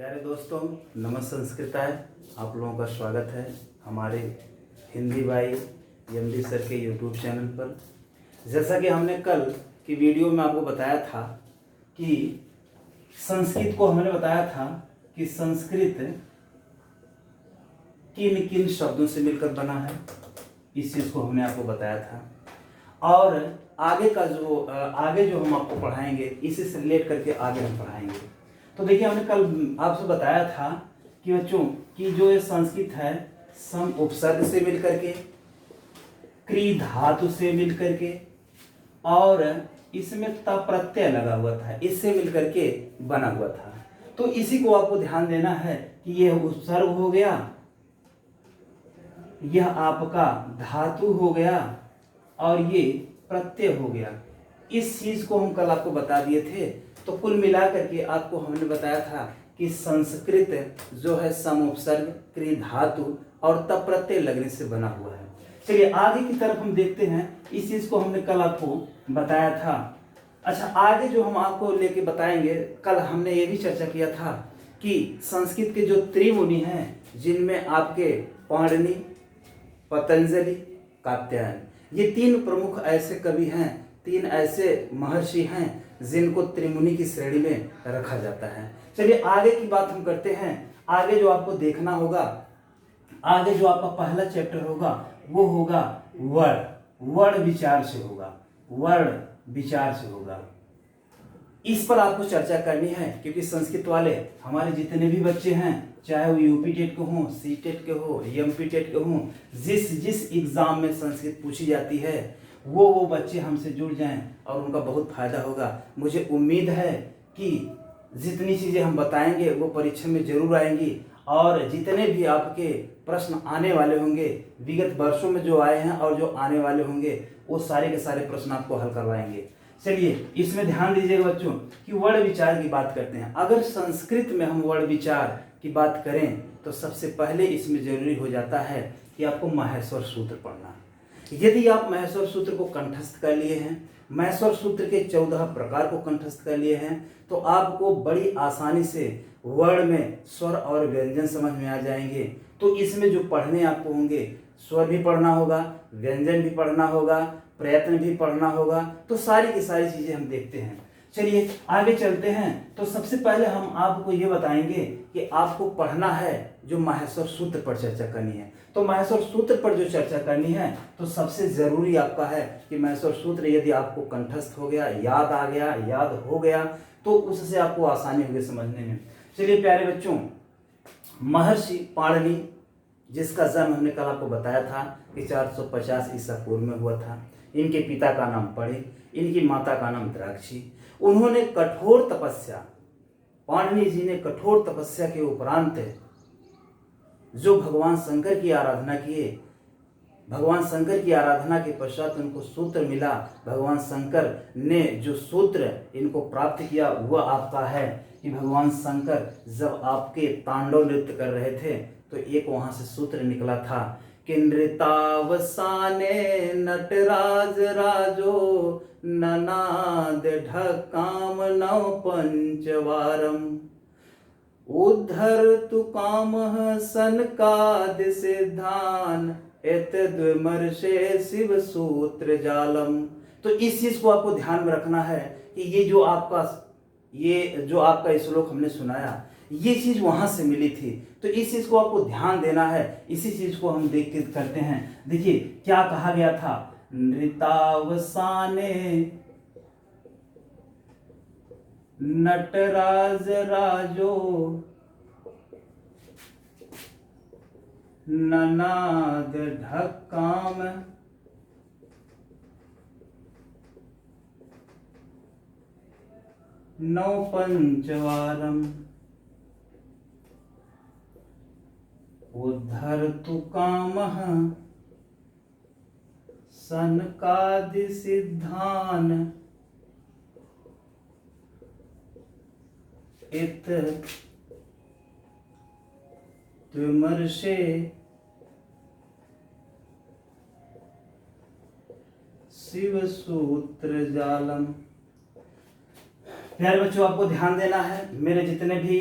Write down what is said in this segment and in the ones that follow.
प्यारे दोस्तों, नमस्ते संस्कृताय। आप लोगों का स्वागत है हमारे हिंदी भाई एमडी सर के यूट्यूब चैनल पर। जैसा कि हमने कल की वीडियो में आपको बताया था कि संस्कृत को हमने बताया था कि संस्कृत किन किन शब्दों से मिलकर बना है, इस चीज़ को हमने आपको बताया था। और आगे जो हम आपको पढ़ाएंगे इसी से रिलेट करके आगे हम पढ़ाएंगे। तो देखिए, हमने कल आपसे बताया था कि बच्चों कि जो ये संस्कृत है सम उपसर्ग से मिलकर के, क्री धातु से मिलकर के और इसमें त प्रत्यय लगा हुआ था, इससे मिलकर के बना हुआ था। तो इसी को आपको ध्यान देना है कि यह उपसर्ग हो गया, यह आपका धातु हो गया और ये प्रत्यय हो गया। इस चीज को हम कल आपको बता दिए थे। तो कुल मिलाकर के आपको हमने बताया था कि संस्कृत जो है सम उपसर्ग, क्रिया धातु और तप प्रत्यय लगने से बना हुआ है। चलिए आगे की तरफ हम देखते हैं। इस चीज को हमने कल आपको बताया था। अच्छा, आगे जो हम आपको लेके बताएंगे, कल हमने ये भी चर्चा किया था कि संस्कृत के जो त्रिमुनि हैं, जिनमें आपके पाणिनि, पतंजलि, कात्यायन, ये तीन प्रमुख ऐसे कवि हैं, तीन ऐसे महर्षि हैं जिनको त्रिमुनि की श्रेणी में रखा जाता है। चलिए आगे की बात हम करते हैं। आगे जो आपको देखना होगा, आगे जो आपका पहला चैप्टर होगा वो होगा वर्ण विचार से होगा, वर्ण विचार से होगा। इस पर आपको चर्चा करनी है, क्योंकि संस्कृत वाले हमारे जितने भी बच्चे हैं, चाहे वो यूपी टेट के हों, सी टेट के हो, एमपी टेट के हों, जिस एग्जाम में संस्कृत पूछी जाती है वो बच्चे हमसे जुड़ जाएं और उनका बहुत फायदा होगा। मुझे उम्मीद है कि जितनी चीज़ें हम बताएंगे वो परीक्षा में जरूर आएंगी, और जितने भी आपके प्रश्न आने वाले होंगे, विगत वर्षों में जो आए हैं और जो आने वाले होंगे, वो सारे के सारे प्रश्न आपको हल करवाएंगे। चलिए इसमें ध्यान दीजिएगा बच्चों कि वर्ण विचार की बात करते हैं। अगर संस्कृत में हम वर्ण विचार की बात करें तो सबसे पहले इसमें जरूरी हो जाता है कि आपको माहेश्वर सूत्र पढ़ना। यदि आप माहेश्वर सूत्र को कंठस्थ कर लिए हैं, माहेश्वर सूत्र के 14 प्रकार को कंठस्थ कर लिए हैं, तो आपको बड़ी आसानी से वर्ण में स्वर और व्यंजन समझ में आ जाएंगे। तो इसमें जो पढ़ने आपको होंगे, स्वर भी पढ़ना होगा, व्यंजन भी पढ़ना होगा, प्रयत्न भी पढ़ना होगा। तो सारी की सारी चीजें हम देखते हैं। चलिए आगे चलते हैं। तो सबसे पहले हम आपको ये बताएंगे कि आपको पढ़ना है जो माहेश्वर सूत्र पर चर्चा करनी है। तो माहेश्वर सूत्र पर जो चर्चा करनी है, तो सबसे जरूरी आपका है कि माहेश्वर सूत्र यदि आपको कंठस्थ हो गया, याद आ गया, याद हो गया, तो उससे आपको आसानी होगी समझने में। चलिए प्यारे बच्चों, महर्षि पाणिनि, जिसका जन्म हमने कल आपको बताया था कि 450 ईसा पूर्व में हुआ था। इनके पिता का नाम पढ़े, इनकी माता का नाम द्राक्षी। उन्होंने कठोर तपस्या, पाणिनि जी ने कठोर तपस्या के उपरांत जो भगवान शंकर की आराधना किए, भगवान शंकर की आराधना के पश्चात उनको सूत्र मिला। भगवान शंकर ने जो सूत्र इनको प्राप्त किया वह आपका है कि भगवान शंकर जब आपके तांडव नृत्य कर रहे थे तो एक वहां से सूत्र निकला था कि नृतावसाने नटराज राजो ननाद ढक्काम नव पंचवारम उद्धर तु कामः सनकाद सिद्धान एतद्विमर्शे शिव सूत्र जालम। तो इस चीज को आपको ध्यान में रखना है कि ये जो आपका श्लोक हमने सुनाया, ये चीज वहां से मिली थी। तो इस चीज को आपको ध्यान देना है। इसी चीज को हम देख के करते हैं। देखिए क्या कहा गया था, नृतावसाने नटराज राजो ननाद ढक्काम नौ पंचवारम उद्धरतु कामः सनकादि सिद्धान इत त्विमर्शे शिव सूत्र जालम। प्यारे बच्चों, आपको ध्यान देना है। मेरे जितने भी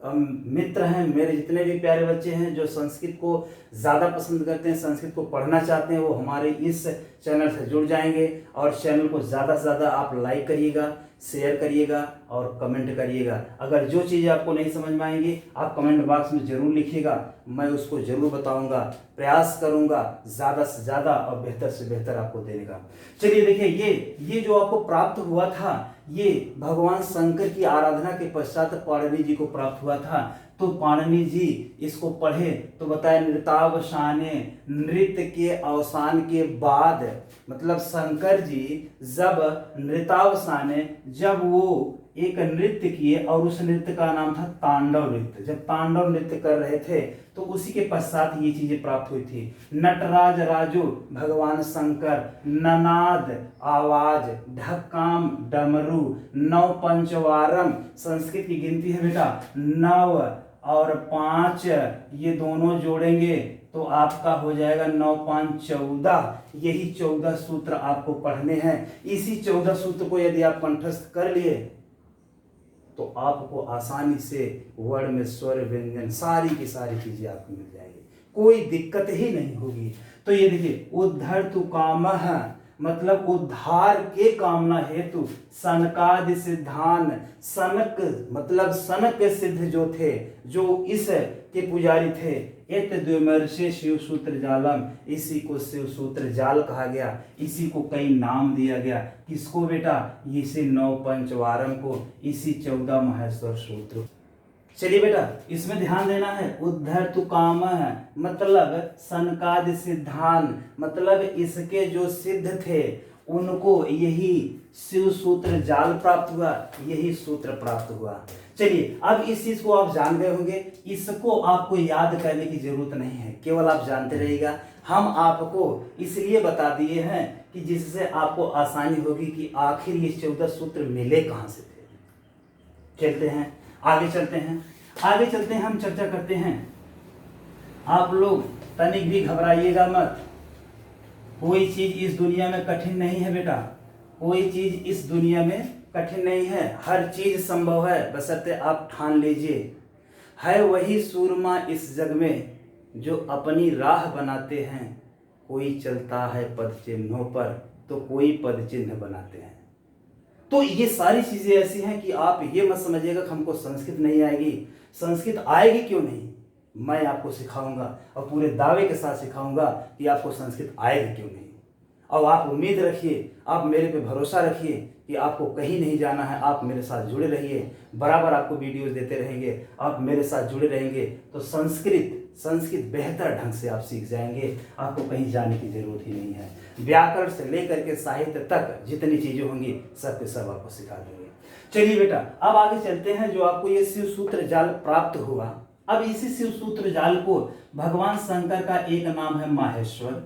मित्र हैं, मेरे जितने भी प्यारे बच्चे हैं जो संस्कृत को ज़्यादा पसंद करते हैं, संस्कृत को पढ़ना चाहते हैं, वो हमारे इस चैनल से जुड़ जाएंगे। और चैनल को ज़्यादा से ज़्यादा आप लाइक करिएगा, शेयर करिएगा और कमेंट करिएगा। अगर जो चीज़ें आपको नहीं समझ में आएंगी आप कमेंट बॉक्स में ज़रूर लिखिएगा, मैं उसको ज़रूर बताऊंगा, प्रयास करूंगा ज़्यादा से ज़्यादा और बेहतर से बेहतर आपको देने का। चलिए देखिए, ये जो आपको प्राप्त हुआ था, ये भगवान शंकर की आराधना के पश्चात पाणिनि जी को प्राप्त हुआ था। तो पाणिनि जी इसको पढ़े तो बताया नृतावसाने, नृत्य के अवसान के बाद, मतलब शंकर जी जब नृतावसाने, जब वो एक नृत्य किए और उस नृत्य का नाम था तांडव नृत्य। जब तांडव नृत्य कर रहे थे तो उसी के पश्चात ये चीजें प्राप्त हुई थी। नटराज राजू भगवान शंकर, ननाद आवाज, ढक्काम डमरू, नव पंचवारम, संस्कृत की गिनती है बेटा, 9 और 5 ये दोनों जोड़ेंगे तो आपका हो जाएगा 9 5 14। यही 14 सूत्र आपको पढ़ने हैं। इसी 14 सूत्र को यदि आप कंठस्थ कर लिए तो आपको आसानी से वर्ण में स्वर व्यंजन सारी की सारी चीजें आपको मिल जाएगी, कोई दिक्कत ही नहीं होगी। तो ये देखिए, उद्धर्तु कामः मतलब उद्धार के कामना हेतु, सनकादि सिद्धान, सनक मतलब सनक सिद्ध जो थे, जो इस के पुजारी थे, एत द्विमर्षे शिव सूत्र जालम, इसी को शिव सूत्र जाल कहा गया। इसी को कई नाम दिया गया। किसको बेटा? इसी 9 पंचवारम को, इसी 14 महेश्वर सूत्र। चलिए बेटा, इसमें ध्यान देना है। उद्धर्तु कामः मतलब सनकादि सिद्धान, मतलब इसके जो सिद्ध थे उनको यही शिव सूत्र जाल प्राप्त हुआ, यही सूत्र प्राप्त हुआ। चलिए, अब इस चीज को आप जान गए होंगे, इसको आपको याद करने की जरूरत नहीं है, केवल आप जानते रहिएगा। हम आपको इसलिए बता दिए हैं कि जिससे आपको आसानी होगी कि आखिर ये 14 सूत्र मिले कहां से थे। चलते हैं आगे, आगे चलते हैं, हम चर्चा करते हैं। आप लोग तनिक भी घबराइएगा मत, कोई चीज इस दुनिया में कठिन नहीं है बेटा, कोई चीज इस दुनिया में कठिन नहीं है, हर चीज संभव है, बशर्ते आप ठान लीजिए। है वही सूरमा इस जग में जो अपनी राह बनाते हैं, कोई चलता है पद चिन्हों पर तो कोई पद चिन्ह बनाते हैं। तो ये सारी चीजें ऐसी हैं कि आप ये मत समझिएगा कि हमको संस्कृत नहीं आएगी। संस्कृत आएगी क्यों नहीं, मैं आपको सिखाऊंगा और पूरे दावे के साथ सिखाऊंगा कि आपको संस्कृत आएगी क्यों नहीं। और आप उम्मीद रखिए, आप मेरे पे भरोसा रखिए कि आपको कहीं नहीं जाना है, आप मेरे साथ जुड़े रहिए, बराबर आपको वीडियोस देते रहेंगे, आप मेरे साथ जुड़े रहेंगे तो संस्कृत बेहतर ढंग से आप सीख जाएंगे, आपको कहीं जाने की जरूरत ही नहीं है। व्याकरण से लेकर के साहित्य तक जितनी चीजें होंगी सब के सब आपको सिखा देंगे। चलिए बेटा, अब आगे चलते हैं। जो आपको ये शिव सूत्र जाल प्राप्त हुआ, अब इसी शिव सूत्र जाल को भगवान शंकर का एक नाम है माहेश्वर,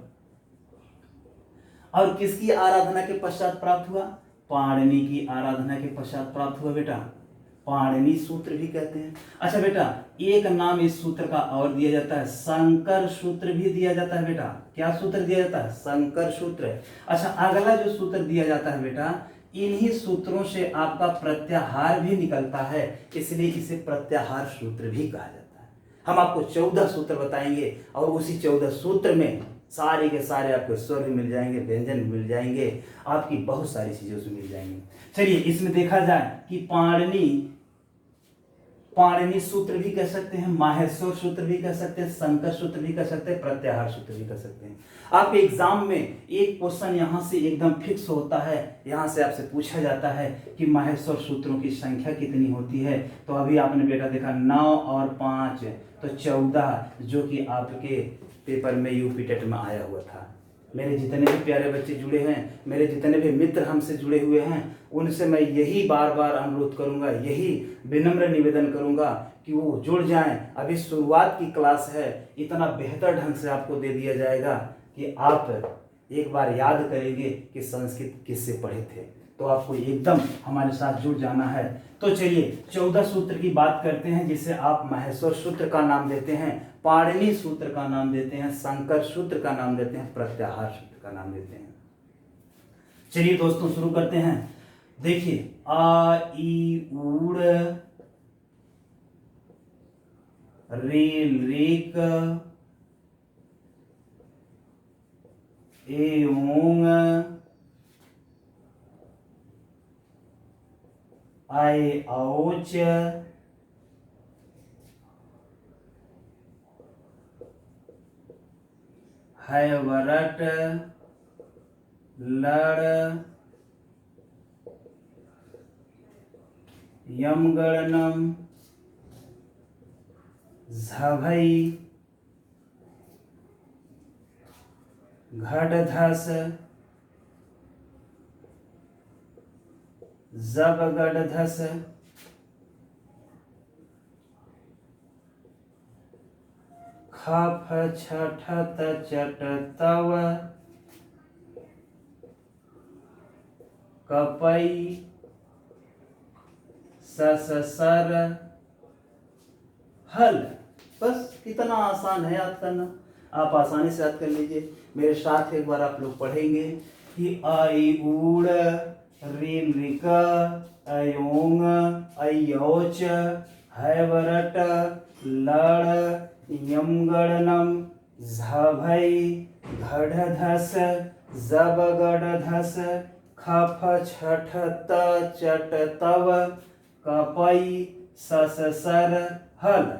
और किसकी आराधना के पश्चात प्राप्त हुआ? पाणिनि की आराधना के पश्चात प्राप्त हुआ बेटा, पाणिनि सूत्र भी कहते हैं। अच्छा बेटा, एक नाम इस सूत्र का और दिया जाता है, शंकर सूत्र भी दिया जाता है बेटा। क्या सूत्र दिया जाता है? शंकर सूत्र। अच्छा, अगला जो सूत्र दिया जाता है बेटा, इन्हीं सूत्रों से आपका प्रत्याहार भी निकलता है, इसलिए इसे प्रत्याहार सूत्र भी कहा जाता है। हम आपको 14 सूत्र बताएंगे और उसी 14 सूत्र में सारे के सारे आपको स्वर भी मिल जाएंगे, व्यंजन भी मिल जाएंगे, आपकी बहुत सारी चीजें उसमें मिल जाएंगी। चलिए, इसमें देखा जाए कि पाणिनि सूत्र भी कह सकते हैं, माहेश्वर सूत्र भी कह सकते हैं, शंकर सूत्र भी कह सकते हैं, प्रत्याहार सूत्र भी कह सकते हैं। आपके एग्जाम में एक क्वेश्चन यहाँ से एकदम फिक्स होता है, यहाँ से आपसे पूछा जाता है कि माहेश्वर सूत्रों की संख्या कितनी होती है। तो अभी आपने बेटा देखा 9 और 5 तो 14, जो कि आपके पेपर में यूपी टेट में आया हुआ था। मेरे जितने भी प्यारे बच्चे जुड़े हैं, मेरे जितने भी मित्र हमसे जुड़े हुए हैं, उनसे मैं यही बार बार अनुरोध करूंगा, यही विनम्र निवेदन करूंगा कि वो जुड़ जाएं। अभी शुरुआत की क्लास है, इतना बेहतर ढंग से आपको दे दिया जाएगा कि आप एक बार याद करेंगे कि संस्कृत किससे पढ़े थे। तो आपको एकदम हमारे साथ जुड़ जाना है। तो चलिए 14 सूत्र की बात करते हैं, जिसे आप माहेश्वर सूत्र का नाम देते हैं, पाणिनि सूत्र का नाम देते हैं, शंकर सूत्र का नाम देते हैं, प्रत्याहार सूत्र का नाम देते हैं। चलिए दोस्तों, शुरू करते हैं। देखिए, आ ई ऊड़ रील रीक, ए ऊंग, आई औच, है वरट, लड़, यमगणनम, झभई, घटधस, जबगढ़धस, खफ छठत चट तव, कपई, सर, हल। बस कितना आसान है याद करना, आप आसानी से याद कर लीजिए। मेरे साथ एक बार आप लोग पढ़ेंगे कि आई ऊड़, रील रिक, अयोंग, अयोच, है वरट, लड़, यमगणनम, झभई, घढ़धस, जबगढ़धस, खफ छठ त चट तव, कपई, सर, हल।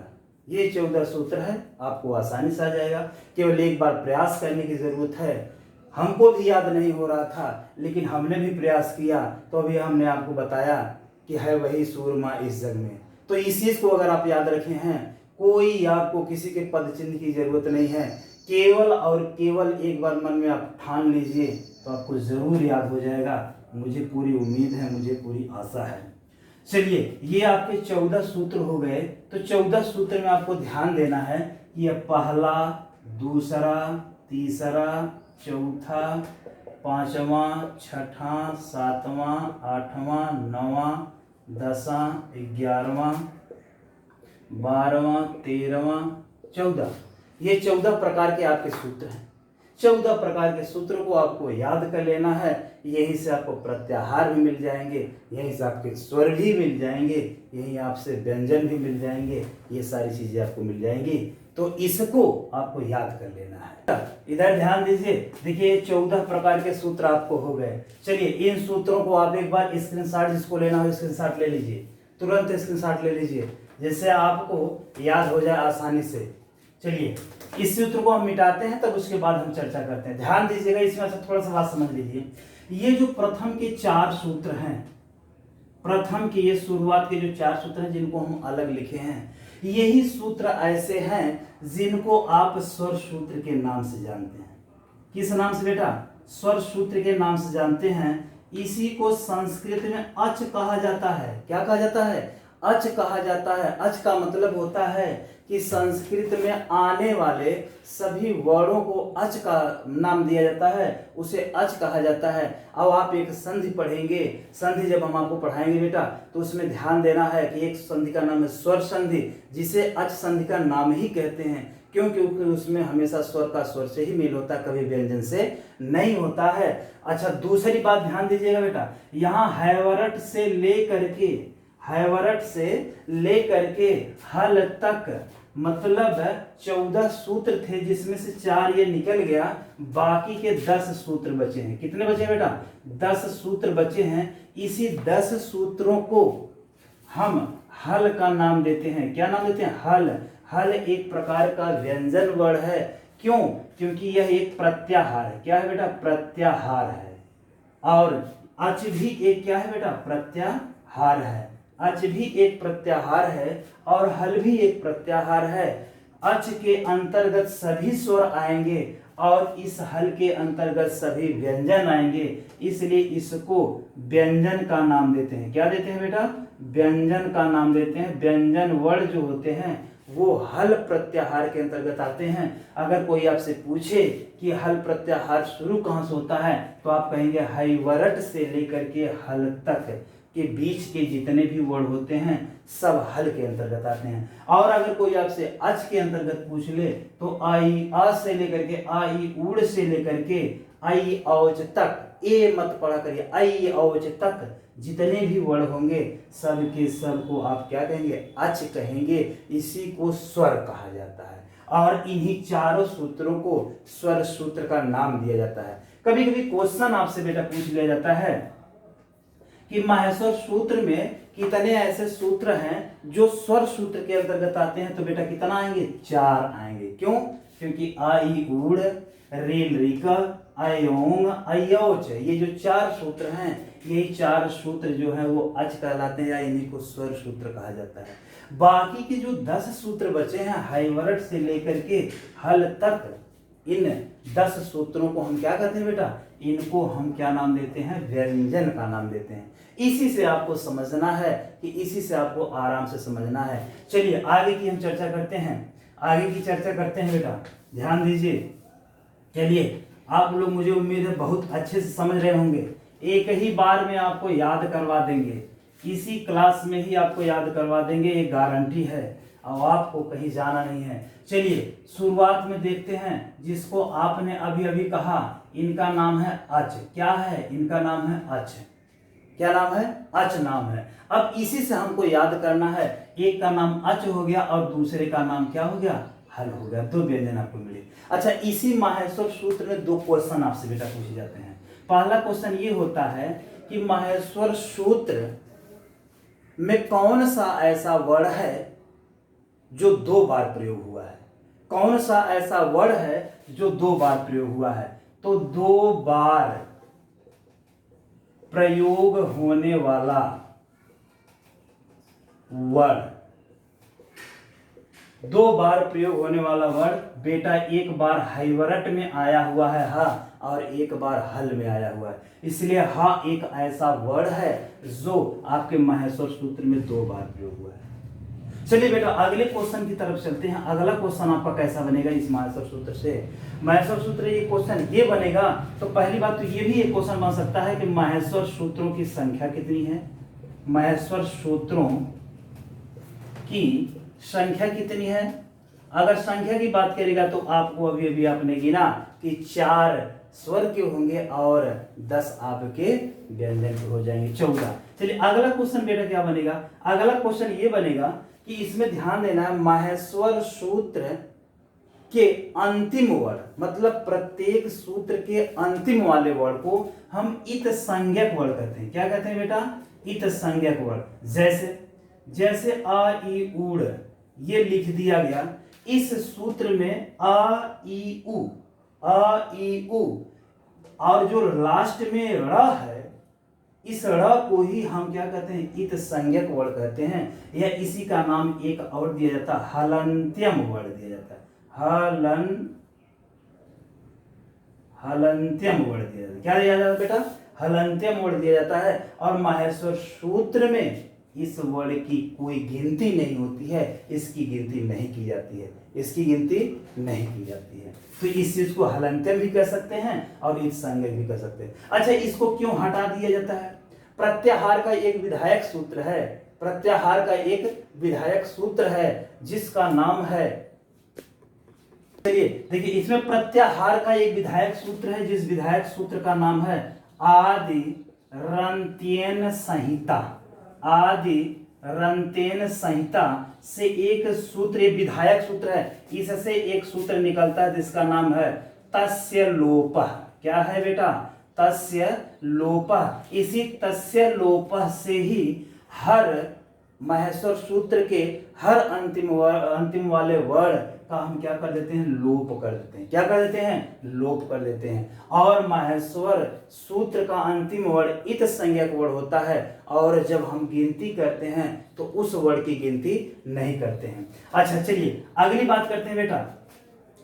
ये 14 सूत्र है, आपको आसानी से आ जाएगा। केवल एक बार प्रयास करने की जरूरत है। हमको भी याद नहीं हो रहा था, लेकिन हमने भी प्रयास किया तो अभी हमने आपको बताया कि है वही सूरमा इस जग में। तो इस चीज को अगर आप याद रखे हैं, कोई आपको किसी के पद चिन्ह की जरूरत नहीं है। केवल और केवल एक बार मन में आप ठान लीजिए तो आपको जरूर याद हो जाएगा। मुझे पूरी उम्मीद है, मुझे पूरी आशा है। चलिए, ये आपके 14 सूत्र हो गए। तो 14 सूत्र में आपको ध्यान देना है कि यह पहला, दूसरा, तीसरा, चौथा, पांचवा, छठा, सातवां, आठवां, नौवां, 10वां, 11वां, 12वां, 13वां, 14, ये 14 प्रकार के आपके सूत्र हैं। 14 प्रकार के सूत्रों को आपको याद कर लेना है। यहीं से आपको प्रत्याहार भी मिल जाएंगे, यहीं से आपके स्वर भी मिल जाएंगे, यहीं आपसे व्यंजन भी मिल जाएंगे। ये सारी चीजें आपको मिल जाएंगी, तो इसको आपको याद कर लेना है। इधर ध्यान दीजिए, देखिए 14 प्रकार के सूत्र आपको हो गए। चलिए, इन सूत्रों को आप एक बार स्क्रीनशॉट, जिसको लेना हो स्क्रीनशॉट ले लीजिए, तुरंत स्क्रीनशॉट ले लीजिए, जिससे आपको याद हो जाए आसानी से। चलिए, इस सूत्र को हम मिटाते हैं, तब उसके बाद हम चर्चा करते हैं। ध्यान दीजिएगा, इसमें से थोड़ा सा बात समझ लीजिए। ये जो प्रथम के 4 सूत्र हैं, प्रथम के ये शुरुआत के जो 4 सूत्र हैं, जिनको हम अलग लिखे हैं, यही सूत्र ऐसे हैं जिनको आप स्वर सूत्र के नाम से जानते हैं। किस नाम से बेटा? स्वर सूत्र के नाम से जानते हैं। इसी को संस्कृत में अच कहा जाता है। क्या कहा जाता है? अच कहा जाता है। अच का मतलब होता है कि संस्कृत में आने वाले सभी वर्णों को अच का नाम दिया जाता है, उसे अच कहा जाता है। अब आप एक संधि पढ़ेंगे, संधि जब हम आपको पढ़ाएंगे बेटा, तो उसमें ध्यान देना है कि एक संधि का नाम है स्वर संधि, जिसे अच संधि का नाम ही कहते हैं, क्योंकि उसमें हमेशा स्वर का स्वर से ही मेल होता है, कभी व्यंजन से नहीं होता है। अच्छा, दूसरी बात ध्यान दीजिएगा बेटा, यहाँ हैवरट से लेकर के हल तक, मतलब 14 सूत्र थे, जिसमें से 4 ये निकल गया, बाकी के 10 सूत्र बचे हैं। कितने बचे हैं बेटा? 10 सूत्र बचे हैं। इसी 10 सूत्रों को हम हल का नाम देते हैं। क्या नाम देते हैं? हल। हल एक प्रकार का व्यंजन वर्ण है। क्यों? क्योंकि यह एक प्रत्याहार है। क्या है बेटा? प्रत्याहार है। और अच भी एक क्या है बेटा? प्रत्याहार है। अच भी एक प्रत्याहार है और हल भी एक प्रत्याहार है। अच के अंतर्गत सभी स्वर आएंगे और इस हल के अंतर्गत सभी व्यंजन आएंगे, इसलिए इसको व्यंजन का नाम देते हैं। क्या देते हैं बेटा? व्यंजन का नाम देते हैं। व्यंजन वर्ण जो होते हैं वो हल प्रत्याहार के अंतर्गत आते हैं। अगर कोई आपसे पूछे कि हल प्रत्याहार शुरू कहाँ से होता है, तो आप कहेंगे हैवरट से लेकर के हल तक के बीच के जितने भी वर्ण होते हैं सब हल के अंतर्गत आते हैं। और अगर कोई आपसे अच के अंतर्गत पूछ ले, तो आई आ से लेकर के आई उड़ से लेकर के आई औच तक, ए मत पढ़ा करिए, आई औच तक जितने भी वर्ण होंगे सब के सब को आप क्या कहेंगे, अच कहेंगे। इसी को स्वर कहा जाता है और इन्हीं चारों सूत्रों को स्वर सूत्र का नाम दिया जाता है। कभी कभी क्वेश्चन आपसे बेटा पूछ लिया जाता है कि माहेश्वर सूत्र में कितने ऐसे सूत्र हैं जो स्वर सूत्र के अंतर्गत आते हैं, तो बेटा कितना आएंगे, 4 आएंगे। क्यों? क्योंकि आ ई ऊड़, रेल रिका, अयोंग, अयोच, ये जो 4 सूत्र हैं, यही 4 सूत्र जो है वो अच कहलाते हैं या इन्हीं को स्वर सूत्र कहा जाता है। बाकी के जो 10 सूत्र बचे हैं हाइवरट से लेकर के हल तक, इन 10 सूत्रों को हम क्या कहते हैं बेटा, इनको हम क्या नाम देते हैं, व्यंजन का नाम देते हैं। इसी से आपको समझना है कि इसी से आपको आराम से समझना है। चलिए आगे की हम चर्चा करते हैं, आगे की चर्चा करते हैं बेटा, ध्यान दीजिए। चलिए आप लोग, मुझे उम्मीद है बहुत अच्छे से समझ रहे होंगे। एक ही बार में आपको याद करवा देंगे, इसी क्लास में ही आपको याद करवा देंगे, ये गारंटी है और आपको कहीं जाना नहीं है। चलिए शुरुआत में देखते हैं, जिसको आपने अभी अभी कहा, इनका नाम है अच। क्या है इनका नाम है अच। क्या नाम है, अच नाम है। अब इसी से हमको याद करना है, एक का नाम अच हो गया और दूसरे का नाम क्या हो गया, हल हो गया। 2 व्यंजन आपको मिले। अच्छा, इसी माहेश्वर सूत्र में 2 क्वेश्चन आपसे बेटा पूछे जाते हैं। पहला क्वेश्चन ये होता है कि माहेश्वर सूत्र में कौन सा ऐसा वर्ण है जो 2 बार प्रयोग हुआ है। कौन सा ऐसा वर्ण है जो 2 बार प्रयोग हुआ है। तो 2 बार प्रयोग होने वाला वर्ण, 2 बार प्रयोग होने वाला वर्ण बेटा, एक बार हाइवरट में आया हुआ है हा, और एक बार हल में आया हुआ है। इसलिए हा एक ऐसा वर्ण है जो आपके माहेश्वर सूत्र में 2 बार प्रयोग हुआ है। चलिए बेटा अगले क्वेश्चन की तरफ चलते हैं। अगला क्वेश्चन आपका कैसा बनेगा इस माहेश्वर सूत्र से। माहेश्वर सूत्र ये क्वेश्चन ये बनेगा, तो पहली बात तो ये भी एक क्वेश्चन बन सकता है कि माहेश्वर सूत्रों की संख्या कितनी है। माहेश्वर सूत्रों की संख्या कितनी है। अगर संख्या की बात करेगा तो आपको अभी अभी आपने गिना कि 4 स्वर के होंगे और 10 आपके व्यंजन के हो जाएंगे, 14। चलिए अगला क्वेश्चन बेटा क्या बनेगा। अगला क्वेश्चन ये बनेगा कि इसमें ध्यान देना है, माहेश्वर सूत्र के अंतिम वर्ण, मतलब प्रत्येक सूत्र के अंतिम वाले वर्ण को हम इत संज्ञक वर्ण कहते हैं। क्या कहते हैं बेटा, इत संज्ञक वर्ण। जैसे आ ई उड़, ये लिख दिया गया। इस सूत्र में आ ई उ, और जो लास्ट में ड़ है, इस ड़ को ही हम क्या कहते हैं, इत संज्ञक वर्ण कहते हैं। या इसी का नाम एक और दिया जाता है, हलंत्यम वर्ण दिया जाता है। हलंत्यम वर्ण दिया जाता है। क्या दिया जाता है बेटा, हलंत्यम वर्ण दिया जाता है। और माहेश्वर सूत्र में इस वर्ण की कोई गिनती नहीं होती है, इसकी गिनती नहीं की जाती है, इसकी गिनती नहीं की जाती है। तो इस चीज को हलंत्यम भी कह सकते हैं और इत संज्ञक भी कह सकते हैं। अच्छा, इसको क्यों हटा दिया जाता है। प्रत्याहार का एक विधायक सूत्र है, प्रत्याहार का एक विधायक सूत्र है जिसका नाम है, चलिए देखिए, इसमें प्रत्याहार का एक विधायक सूत्र है, जिस विधायक सूत्र का नाम है आदि रंत्येन संहिता। आदि रंत्येन संहिता से एक सूत्र, ये विधायक सूत्र है, इससे एक सूत्र निकलता है जिसका नाम है तस्य लोपः। क्या है बेटा, तस्य लोपः। इसी तस्य लोपः से ही हर माहेश्वर सूत्र के हर अंतिम वाले वर्ण का हम क्या कर देते हैं, लोप कर देते हैं। क्या कर देते हैं, लोप कर देते हैं। और माहेश्वर सूत्र का अंतिम वर्ण इत संज्ञक वर्ण होता है, और जब हम गिनती करते हैं तो उस वर्ण की गिनती नहीं करते हैं। अच्छा चलिए अगली बात करते हैं बेटा।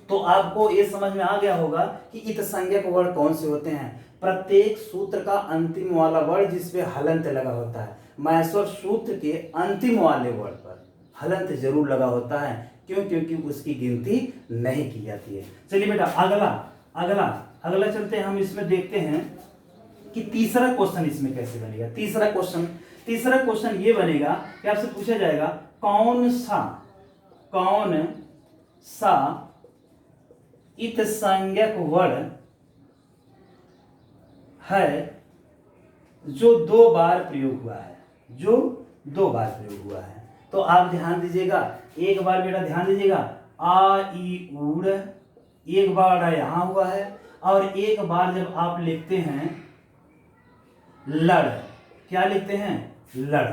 तो आपको ये समझ में आ गया होगा कि इत संज्ञक वर्ण कौन से होते हैं। प्रत्येक सूत्र का अंतिम वाला वर्ण जिसपे हलंत लगा होता है, माहेश्वर सूत्र के अंतिम वाले वर्ण पर हलंत जरूर लगा होता है। क्यों, क्योंकि उसकी गिनती नहीं की जाती है। चलिए बेटा अगला चलते हैं, हम इसमें देखते हैं कि तीसरा क्वेश्चन इसमें कैसे बनेगा। तीसरा क्वेश्चन ये बनेगा कि आपसे पूछा जाएगा कौन सा इत संज्ञक वर्ण है जो 2 बार प्रयोग हुआ है, जो 2 बार प्रयोग हुआ है। तो आप ध्यान दीजिएगा, एक बार बेटा ध्यान दीजिएगा, आ ई उड़, एक बार यहां हुआ है, और एक बार जब आप लिखते हैं लड़, क्या लिखते हैं, लड़,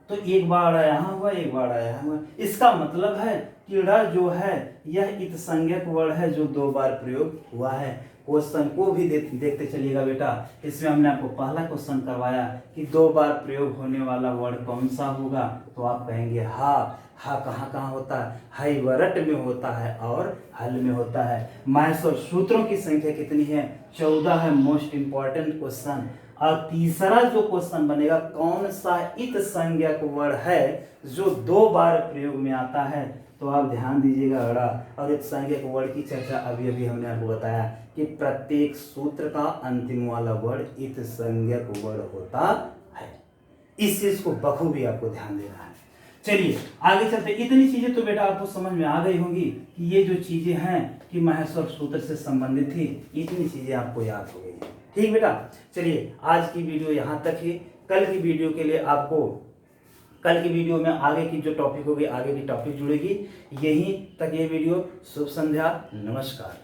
तो एक बार यहाँ हुआ, एक बार यहाँ हुआ। इसका मतलब है कि ड़ जो है यह इत संज्ञक वर्ण है जो 2 बार प्रयोग हुआ है। क्वेश्चन को भी देखते चलिएगा बेटा। इसमें हमने आपको पहला क्वेश्चन करवाया कि 2 बार प्रयोग होने वाला वर्ण कौन सा होगा, तो आप कहेंगे हा। हा कहाँ कहाँ होता है, हाई वरट में होता है और हल में होता है। महसूर सूत्रों की संख्या कितनी है, 14 है। Most important question. और तीसरा जो क्वेश्चन बनेगा, कौन सा इत संज्ञक वर्ण है जो 2 बार प्रयोग में आता है, तो आप ध्यान दीजिएगा अड़ा। और एक संज्ञक वर्ण की चर्चा अभी अभी हमने आपको बताया कि प्रत्येक सूत्र का अंतिम वाला वर्ण इत संज्ञक वर्ण होता है। इस चीज को बखूबी आपको ध्यान देना है। चलिए आगे चलते। इतनी चीजें तो बेटा आपको समझ में आ गई होंगी कि ये जो चीजें हैं कि महस्वर सूत्र से संबंधित थी, इतनी चीजें आपको याद हो गई हैं। ठीक बेटा, चलिए आज की वीडियो यहाँ तक है। कल की वीडियो के लिए आपको, कल की वीडियो में आगे की जो टॉपिक होगी, आगे की टॉपिक जुड़ेगी। यहीं तक ये वीडियो। शुभ संध्या, नमस्कार।